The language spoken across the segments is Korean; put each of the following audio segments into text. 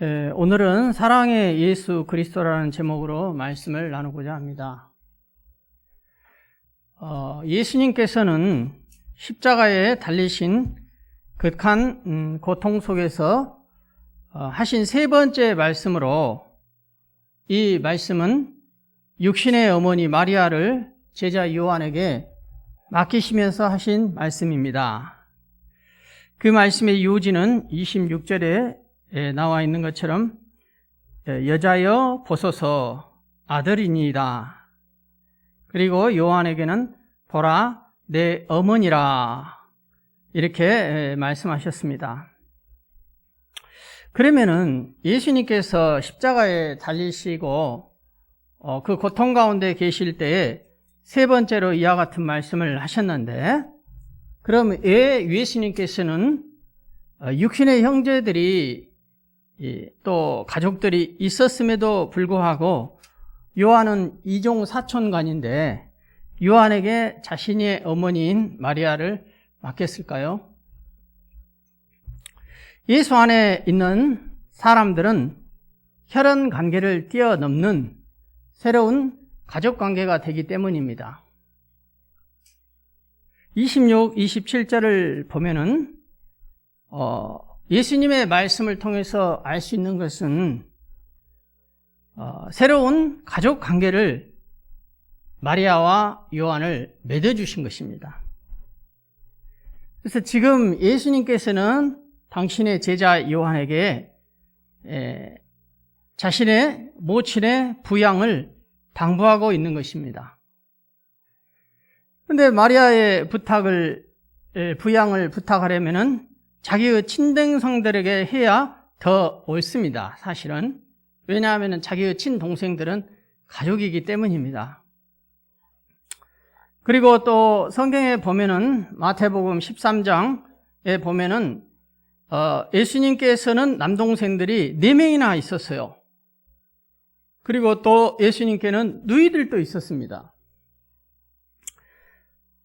오늘은 사랑의 예수 그리스도라는 제목으로 말씀을 나누고자 합니다. 예수님께서는 십자가에 달리신 극한 고통 속에서 하신 세 번째 말씀으로, 이 말씀은 육신의 어머니 마리아를 제자 요한에게 맡기시면서 하신 말씀입니다. 그 말씀의 요지는 26절에 나와 있는 것처럼 여자여 보소서 아들이니이다. 그리고 요한에게는 보라 내 어머니라, 이렇게 말씀하셨습니다. 그러면은 예수님께서 십자가에 달리시고 그 고통 가운데 계실 때에 세 번째로 이와 같은 말씀을 하셨는데, 그럼 왜 예수님께서는 육신의 형제들이 또 가족들이 있었음에도 불구하고 요한은 이종 사촌간인데 요한에게 자신의 어머니인 마리아를 맡겼을까요? 예수 안에 있는 사람들은 혈연 관계를 뛰어넘는 새로운 가족 관계가 되기 때문입니다. 26, 27절을 보면은 예수님의 말씀을 통해서 알 수 있는 것은 새로운 가족 관계를 마리아와 요한을 맺어주신 것입니다. 그래서 지금 예수님께서는 당신의 제자 요한에게 자신의 모친의 부양을 당부하고 있는 것입니다. 그런데 마리아의 부양을 부탁하려면은 자기의 친동생들에게 해야 더 옳습니다. 사실은. 왜냐하면 자기의 친동생들은 가족이기 때문입니다. 그리고 또 성경에 보면은 마태복음 13장에 보면은 예수님께서는 남동생들이 4명이나 있었어요. 그리고 또 예수님께는 누이들도 있었습니다.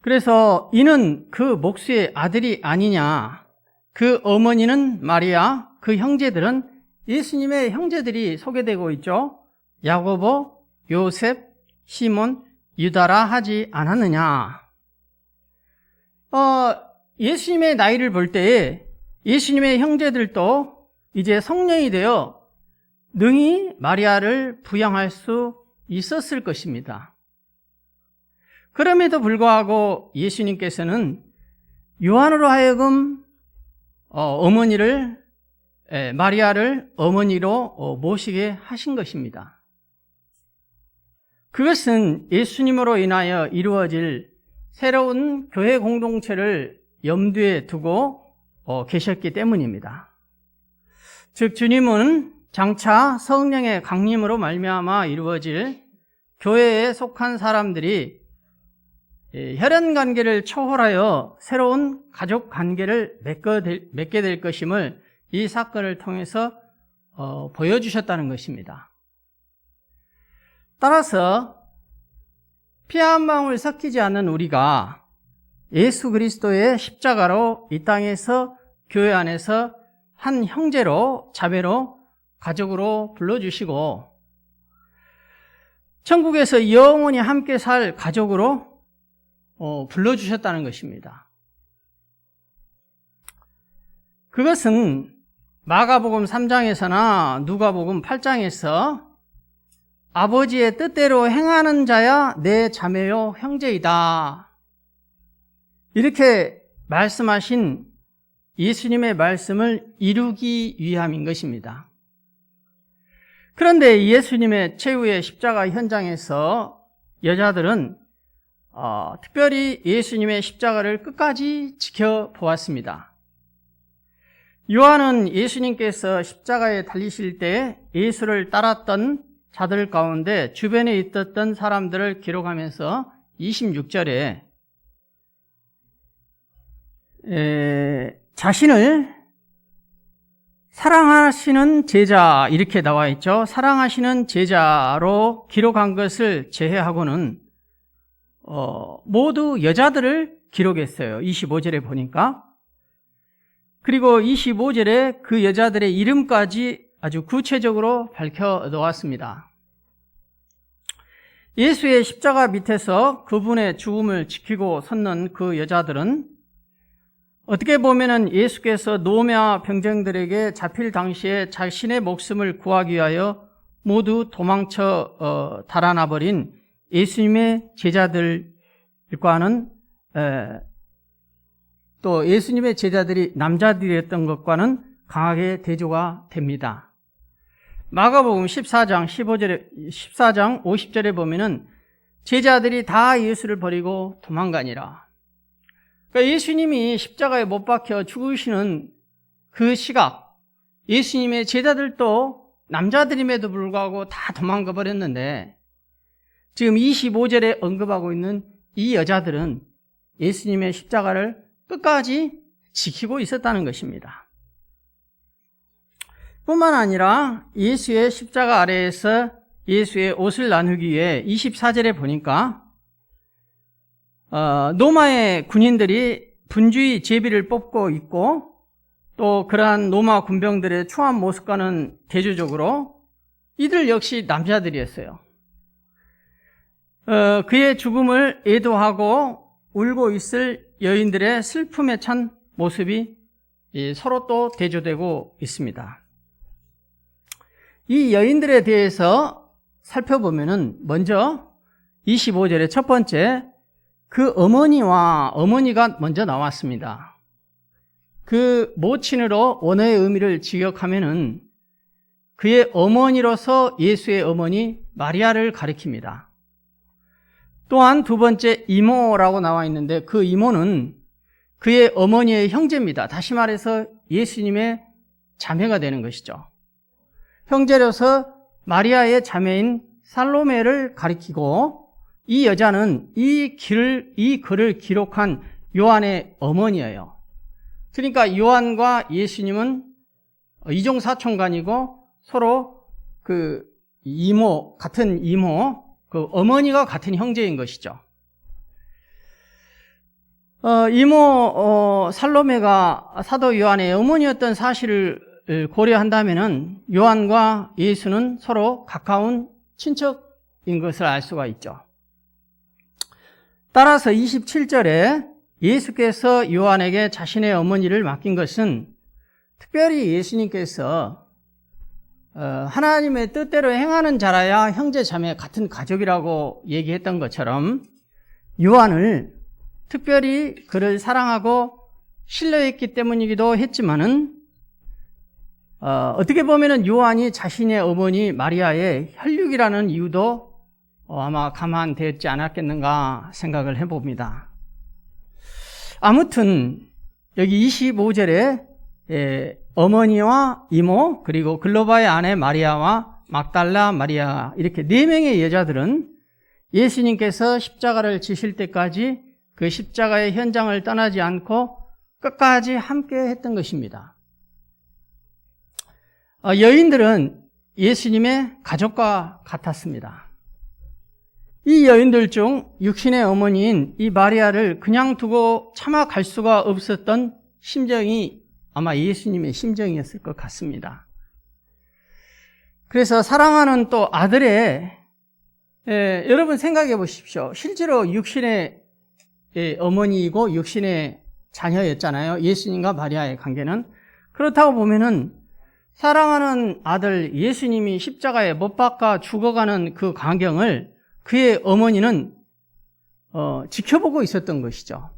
그래서 이는 그 목수의 아들이 아니냐, 그 어머니는 마리아, 그 형제들은 예수님의 형제들이 소개되고 있죠. 야고보, 요셉, 시몬, 유다라 하지 않았느냐. 예수님의 나이를 볼 때에 예수님의 형제들도 이제 성령이 되어 능히 마리아를 부양할 수 있었을 것입니다. 그럼에도 불구하고 예수님께서는 요한으로 하여금 마리아를 어머니로 모시게 하신 것입니다. 그것은 예수님으로 인하여 이루어질 새로운 교회 공동체를 염두에 두고 계셨기 때문입니다. 즉 주님은 장차 성령의 강림으로 말미암아 이루어질 교회에 속한 사람들이 혈연 관계를 초월하여 새로운 가족 관계를 맺게 될 것임을 이 사건을 통해서 보여주셨다는 것입니다. 따라서 피 한 방울 섞이지 않는 우리가 예수 그리스도의 십자가로 이 땅에서 교회 안에서 한 형제로, 자매로, 가족으로 불러주시고 천국에서 영원히 함께 살 가족으로 불러주셨다는 것입니다. 그것은 마가복음 3장에서나 누가복음 8장에서 아버지의 뜻대로 행하는 자야 내 자매요 형제이다, 이렇게 말씀하신 예수님의 말씀을 이루기 위함인 것입니다. 그런데 예수님의 최후의 십자가 현장에서 여자들은 특별히 예수님의 십자가를 끝까지 지켜보았습니다. 요한은 예수님께서 십자가에 달리실 때 예수를 따랐던 자들 가운데 주변에 있었던 사람들을 기록하면서 26절에 자신을 사랑하시는 제자, 이렇게 나와 있죠. 사랑하시는 제자로 기록한 것을 제외하고는 모두 여자들을 기록했어요. 25절에 보니까. 그리고 25절에 그 여자들의 이름까지 아주 구체적으로 밝혀 놓았습니다. 예수의 십자가 밑에서 그분의 죽음을 지키고 섰는 그 여자들은 어떻게 보면은 예수께서 노마 병정들에게 잡힐 당시에 자신의 목숨을 구하기 위하여 모두 도망쳐 달아나 버린 예수님의 제자들과는 또 예수님의 제자들이 남자들이었던 것과는 강하게 대조가 됩니다. 마가복음 14장 50절에 보면은 제자들이 다 예수를 버리고 도망가니라. 그러니까 예수님이 십자가에 못 박혀 죽으시는 그 시각, 예수님의 제자들도 남자들임에도 불구하고 다 도망가 버렸는데 지금 25절에 언급하고 있는 이 여자들은 예수님의 십자가를 끝까지 지키고 있었다는 것입니다. 뿐만 아니라 예수의 십자가 아래에서 예수의 옷을 나누기 위해 24절에 보니까 로마의 군인들이 분주히 제비를 뽑고 있고 또 그러한 로마 군병들의 추한 모습과는 대조적으로 이들 역시 남자들이었어요. 그의 죽음을 애도하고 울고 있을 여인들의 슬픔에 찬 모습이 서로 또 대조되고 있습니다. 이 여인들에 대해서 살펴보면은 먼저 25절의 첫 번째 그 어머니가 먼저 나왔습니다. 그 모친으로 원어의 의미를 직역하면은 그의 어머니로서 예수의 어머니 마리아를 가리킵니다. 또한 두 번째 이모라고 나와 있는데 그 이모는 그의 어머니의 형제입니다. 다시 말해서 예수님의 자매가 되는 것이죠. 형제로서 마리아의 자매인 살로메를 가리키고 이 여자는 이 글을 기록한 요한의 어머니예요. 그러니까 요한과 예수님은 이종사촌간이고 서로 그 같은 이모, 그 어머니가 같은 형제인 것이죠. 이모 살로메가 사도 요한의 어머니였던 사실을 고려한다면은 요한과 예수는 서로 가까운 친척인 것을 알 수가 있죠. 따라서 27절에 예수께서 요한에게 자신의 어머니를 맡긴 것은 특별히 예수님께서 하나님의 뜻대로 행하는 자라야 형제 자매 같은 가족이라고 얘기했던 것처럼 요한을 특별히 그를 사랑하고 신뢰했기 때문이기도 했지만은 어떻게 보면은 요한이 자신의 어머니 마리아의 혈육이라는 이유도 아마 감안되었지 않았겠는가 생각을 해봅니다. 아무튼 여기 25절에 어머니와 이모 그리고 글로바의 아내 마리아와 막달라 마리아 이렇게 4명의 여자들은 예수님께서 십자가를 지실 때까지 그 십자가의 현장을 떠나지 않고 끝까지 함께 했던 것입니다. 여인들은 예수님의 가족과 같았습니다. 이 여인들 중 육신의 어머니인 이 마리아를 그냥 두고 차마 갈 수가 없었던 심정이 아마 예수님의 심정이었을 것 같습니다. 그래서 사랑하는 또 아들의 여러분 생각해 보십시오. 실제로 육신의 어머니이고 육신의 자녀였잖아요. 예수님과 마리아의 관계는. 그렇다고 보면은 사랑하는 아들 예수님이 십자가에 못 박아 죽어가는 그 광경을 그의 어머니는 지켜보고 있었던 것이죠.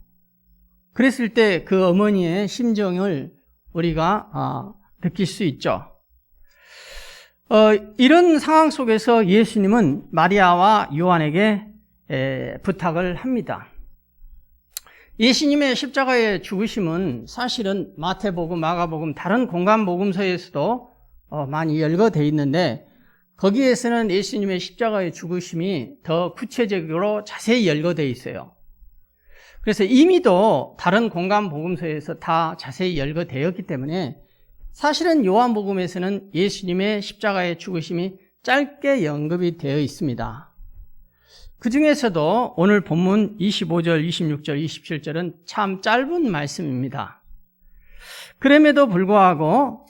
그랬을 때 그 어머니의 심정을 우리가 느낄 수 있죠. 이런 상황 속에서 예수님은 마리아와 요한에게 부탁을 합니다. 예수님의 십자가의 죽으심은 사실은 마태복음, 마가복음, 다른 공간복음서에서도 많이 열거되어 있는데 거기에서는 예수님의 십자가의 죽으심이 더 구체적으로 자세히 열거되어 있어요. 그래서 이미도 다른 공간복음서에서 다 자세히 열거되었기 때문에 사실은 요한복음에서는 예수님의 십자가의 죽으심이 짧게 언급이 되어 있습니다. 그 중에서도 오늘 본문 25절, 26절, 27절은 참 짧은 말씀입니다. 그럼에도 불구하고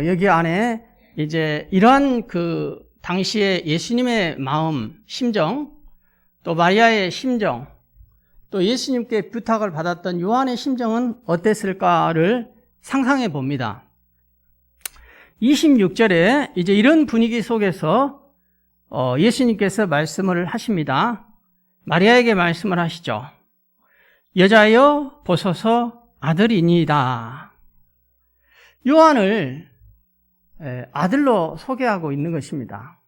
여기 안에 이제 이러한 그 당시에 예수님의 마음, 심정, 또 마리아의 심정, 또 예수님께 부탁을 받았던 요한의 심정은 어땠을까를 상상해 봅니다. 26절에 이제 이런 분위기 속에서 예수님께서 말씀을 하십니다. 마리아에게 말씀을 하시죠. 여자여 보소서 아들이니이다. 요한을 아들로 소개하고 있는 것입니다.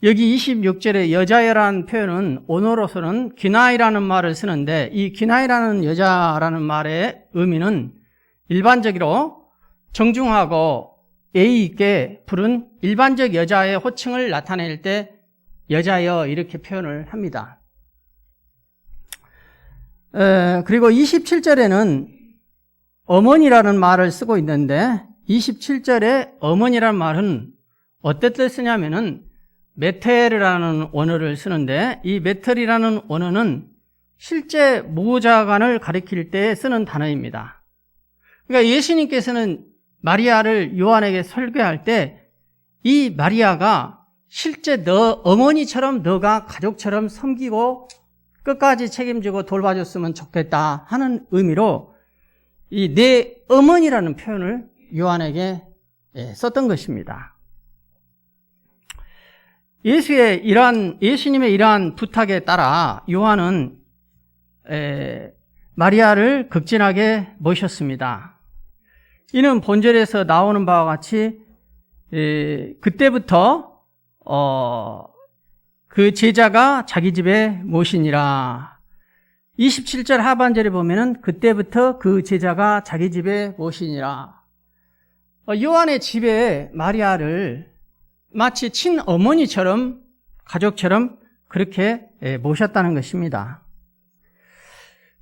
여기 26절에 여자여라는 표현은 언어로서는 기나이라는 말을 쓰는데 이 기나이라는 여자라는 말의 의미는 일반적으로 정중하고 예의 있게 부른 일반적 여자의 호칭을 나타낼 때 여자여 이렇게 표현을 합니다. 그리고 27절에는 어머니라는 말을 쓰고 있는데 27절에 어머니라는 말은 어떤 뜻을 쓰냐면은 메텔이라는 원어를 쓰는데 이 메텔이라는 원어는 실제 모자간을 가리킬 때 쓰는 단어입니다. 그러니까 예수님께서는 마리아를 요한에게 설교할 때 이 마리아가 실제 너 어머니처럼 너가 가족처럼 섬기고 끝까지 책임지고 돌봐줬으면 좋겠다 하는 의미로 이 내 어머니라는 표현을 요한에게 썼던 것입니다. 예수님의 이러한 부탁에 따라 요한은 마리아를 극진하게 모셨습니다. 이는 본절에서 나오는 바와 같이 그때부터 그 제자가 자기 집에 모시니라. 27절 하반절에 보면은 그때부터 그 제자가 자기 집에 모시니라. 요한의 집에 마리아를 마치 친어머니처럼 가족처럼 그렇게 모셨다는 것입니다.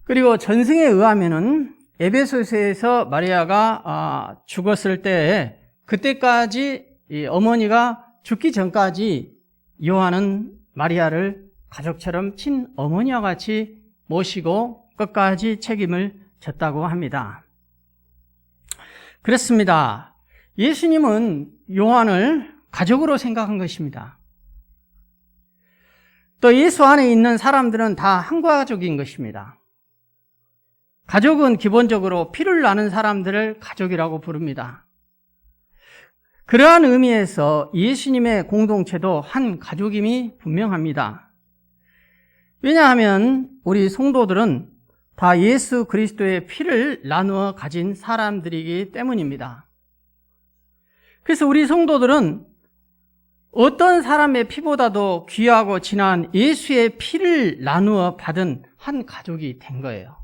그리고 전승에 의하면은 에베소서에서 마리아가 죽었을 때 그때까지 어머니가 죽기 전까지 요한은 마리아를 가족처럼 친어머니와 같이 모시고 끝까지 책임을 졌다고 합니다. 그렇습니다. 예수님은 요한을 가족으로 생각한 것입니다. 또 예수 안에 있는 사람들은 다 한 가족인 것입니다. 가족은 기본적으로 피를 나눈 사람들을 가족이라고 부릅니다. 그러한 의미에서 예수님의 공동체도 한 가족임이 분명합니다. 왜냐하면 우리 성도들은 다 예수 그리스도의 피를 나누어 가진 사람들이기 때문입니다. 그래서 우리 성도들은 어떤 사람의 피보다도 귀하고 진한 예수의 피를 나누어 받은 한 가족이 된 거예요.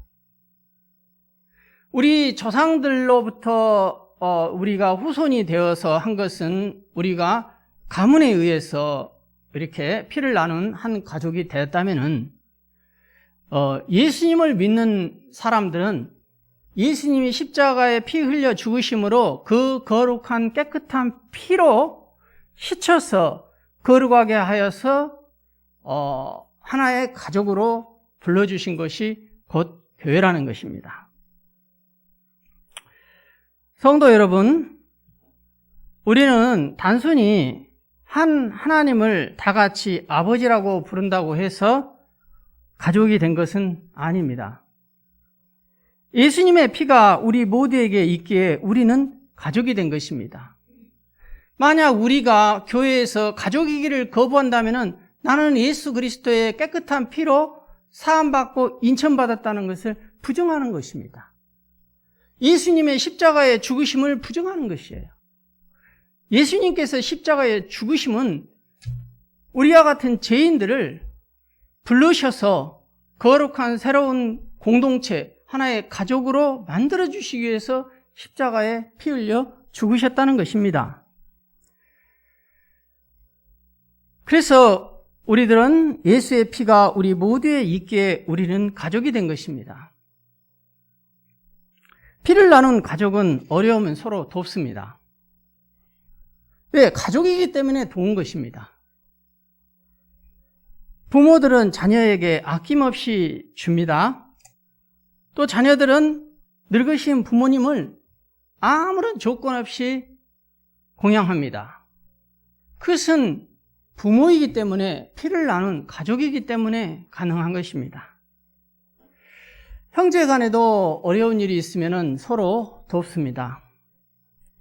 우리 조상들로부터 우리가 후손이 되어서 한 것은 우리가 가문에 의해서 이렇게 피를 나눈 한 가족이 되었다면은 예수님을 믿는 사람들은 예수님이 십자가에 피 흘려 죽으심으로 그 거룩한 깨끗한 피로 씻혀서 거룩하게 하여서 하나의 가족으로 불러주신 것이 곧 교회라는 것입니다. 성도 여러분, 우리는 단순히 한 하나님을 다 같이 아버지라고 부른다고 해서 가족이 된 것은 아닙니다. 예수님의 피가 우리 모두에게 있기에 우리는 가족이 된 것입니다. 만약 우리가 교회에서 가족이기를 거부한다면 나는 예수 그리스도의 깨끗한 피로 사함받고 인천받았다는 것을 부정하는 것입니다. 예수님의 십자가의 죽으심을 부정하는 것이에요. 예수님께서 십자가의 죽으심은 우리와 같은 죄인들을 부르셔서 거룩한 새로운 공동체, 하나의 가족으로 만들어주시기 위해서 십자가에 피 흘려 죽으셨다는 것입니다. 그래서 우리들은 예수의 피가 우리 모두에 있기에 우리는 가족이 된 것입니다. 피를 나눈 가족은 어려우면 서로 돕습니다. 왜? 가족이기 때문에 도운 것입니다. 부모들은 자녀에게 아낌없이 줍니다. 또 자녀들은 늙으신 부모님을 아무런 조건 없이 공양합니다. 그것은 부모이기 때문에, 피를 나눈 가족이기 때문에 가능한 것입니다. 형제 간에도 어려운 일이 있으면 서로 돕습니다.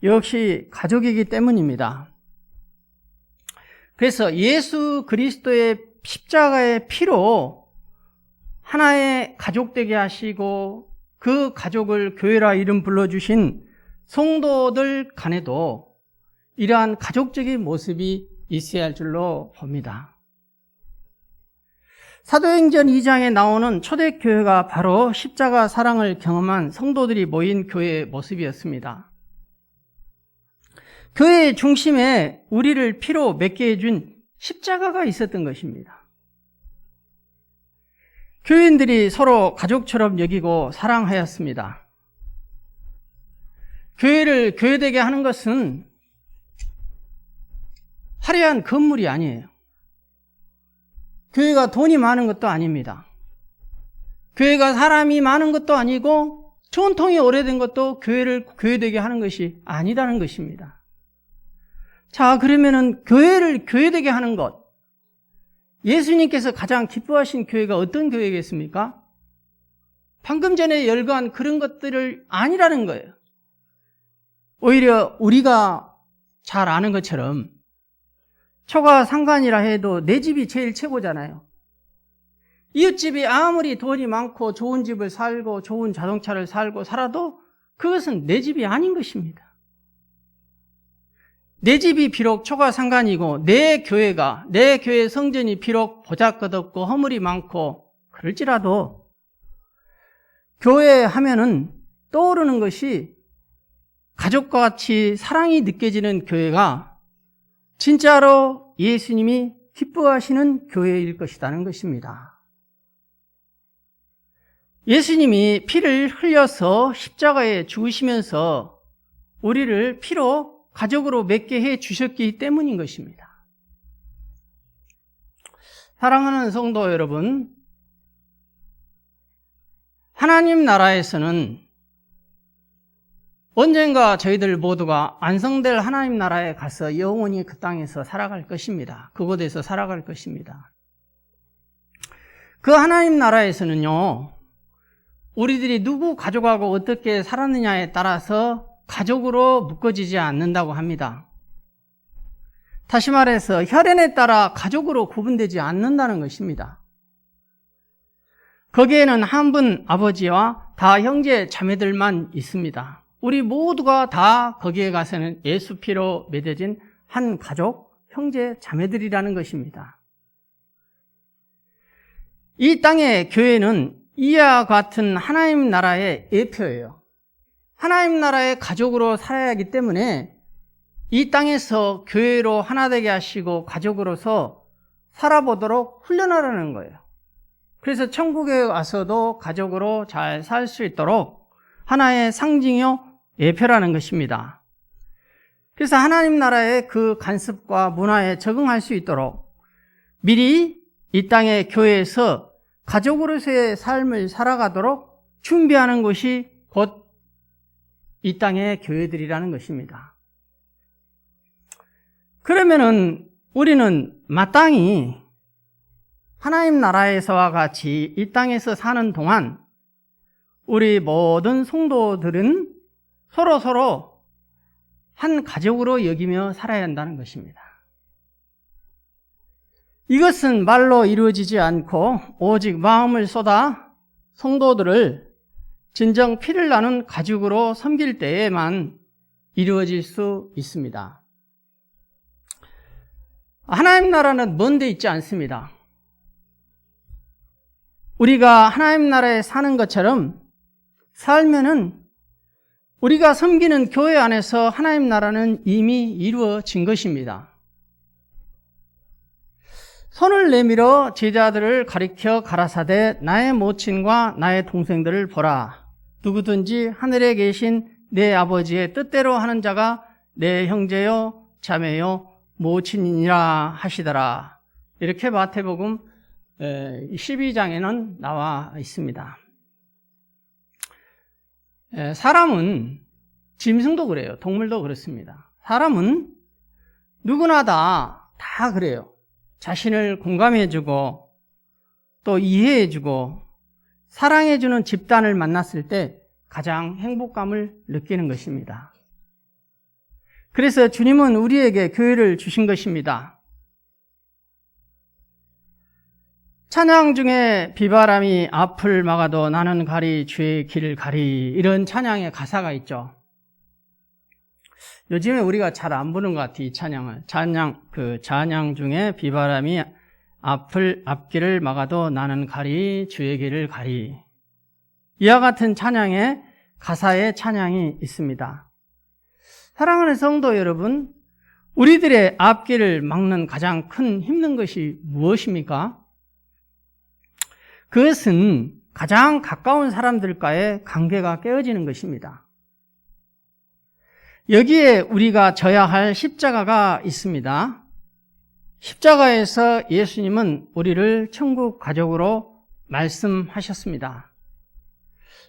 역시 가족이기 때문입니다. 그래서 예수 그리스도의 십자가의 피로 하나의 가족 되게 하시고 그 가족을 교회라 이름 불러주신 성도들 간에도 이러한 가족적인 모습이 있어야 할 줄로 봅니다. 사도행전 2장에 나오는 초대교회가 바로 십자가 사랑을 경험한 성도들이 모인 교회의 모습이었습니다. 교회의 중심에 우리를 피로 맺게 해준 십자가가 있었던 것입니다. 교인들이 서로 가족처럼 여기고 사랑하였습니다. 교회를 교회되게 하는 것은 화려한 건물이 아니에요. 교회가 돈이 많은 것도 아닙니다. 교회가 사람이 많은 것도 아니고 전통이 오래된 것도 교회를 교회되게 하는 것이 아니라는 것입니다. 자, 그러면은 교회를 교회되게 하는 것, 예수님께서 가장 기뻐하신 교회가 어떤 교회겠습니까? 방금 전에 열거한 그런 것들을 아니라는 거예요. 오히려 우리가 잘 아는 것처럼 초가 상관이라 해도 내 집이 제일 최고잖아요. 이웃집이 아무리 돈이 많고 좋은 집을 살고 좋은 자동차를 살고 살아도 그것은 내 집이 아닌 것입니다. 내 집이 비록 초가 상관이고 내 교회 성전이 비록 보잘것없고 허물이 많고 그럴지라도 교회 하면은 떠오르는 것이 가족과 같이 사랑이 느껴지는 교회가 진짜로 예수님이 기뻐하시는 교회일 것이라는 것입니다. 예수님이 피를 흘려서 십자가에 죽으시면서 우리를 피로 가족으로 맺게 해 주셨기 때문인 것입니다. 사랑하는 성도 여러분, 하나님 나라에서는 언젠가 저희들 모두가 완성될 하나님 나라에 가서 영원히 그 땅에서 살아갈 것입니다. 그곳에서 살아갈 것입니다. 그 하나님 나라에서는요, 우리들이 누구 가족하고 어떻게 살았느냐에 따라서 가족으로 묶어지지 않는다고 합니다. 다시 말해서 혈연에 따라 가족으로 구분되지 않는다는 것입니다. 거기에는 한 분 아버지와 다 형제 자매들만 있습니다. 우리 모두가 다 거기에 가서는 예수 피로 맺어진 한 가족, 형제 자매들이라는 것입니다. 이 땅의 교회는 이와 같은 하나님 나라의 예표예요. 하나님 나라의 가족으로 살아야 하기 때문에 이 땅에서 교회로 하나 되게 하시고 가족으로서 살아보도록 훈련하라는 거예요. 그래서 천국에 와서도 가족으로 잘 살 수 있도록 하나의 상징이요 예표라는 것입니다. 그래서 하나님 나라의 그 관습과 문화에 적응할 수 있도록 미리 이 땅의 교회에서 가족으로서의 삶을 살아가도록 준비하는 것이 곧 이 땅의 교회들이라는 것입니다. 그러면은 우리는 마땅히 하나님 나라에서와 같이 이 땅에서 사는 동안 우리 모든 성도들은 서로 한 가족으로 여기며 살아야 한다는 것입니다. 이것은 말로 이루어지지 않고 오직 마음을 쏟아 성도들을 진정 피를 나눈 가족으로 섬길 때에만 이루어질 수 있습니다. 하나님 나라는 먼 데 있지 않습니다. 우리가 하나님 나라에 사는 것처럼 살면은 우리가 섬기는 교회 안에서 하나님 나라는 이미 이루어진 것입니다. 손을 내밀어 제자들을 가리켜 가라사대 나의 모친과 나의 동생들을 보라. 누구든지 하늘에 계신 내 아버지의 뜻대로 하는 자가 내 형제요 자매요 모친이니라 하시더라. 이렇게 마태복음 12장에는 나와 있습니다. 사람은 짐승도 그래요. 동물도 그렇습니다. 사람은 누구나 다 그래요. 자신을 공감해주고 또 이해해주고 사랑해주는 집단을 만났을 때 가장 행복감을 느끼는 것입니다. 그래서 주님은 우리에게 교회를 주신 것입니다. 찬양 중에 비바람이 앞을 막아도 나는 가리 주의 길을 가리, 이런 찬양의 가사가 있죠. 요즘에 우리가 잘 안 부르는 것 같아요, 이 찬양을. 찬양 중에 비바람이 앞길을 막아도 나는 가리 주의 길을 가리. 이와 같은 찬양의 가사에 찬양이 있습니다. 사랑하는 성도 여러분, 우리들의 앞길을 막는 가장 큰 힘든 것이 무엇입니까? 그것은 가장 가까운 사람들과의 관계가 깨어지는 것입니다. 여기에 우리가 져야 할 십자가가 있습니다. 십자가에서 예수님은 우리를 천국 가족으로 말씀하셨습니다.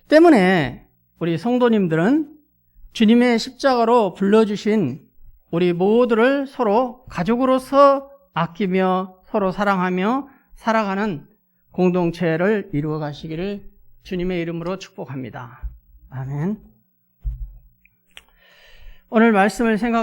때문에 우리 성도님들은 주님의 십자가로 불러주신 우리 모두를 서로 가족으로서 아끼며 서로 사랑하며 살아가는 공동체를 이루어 가시기를 주님의 이름으로 축복합니다. 아멘. 오늘 말씀을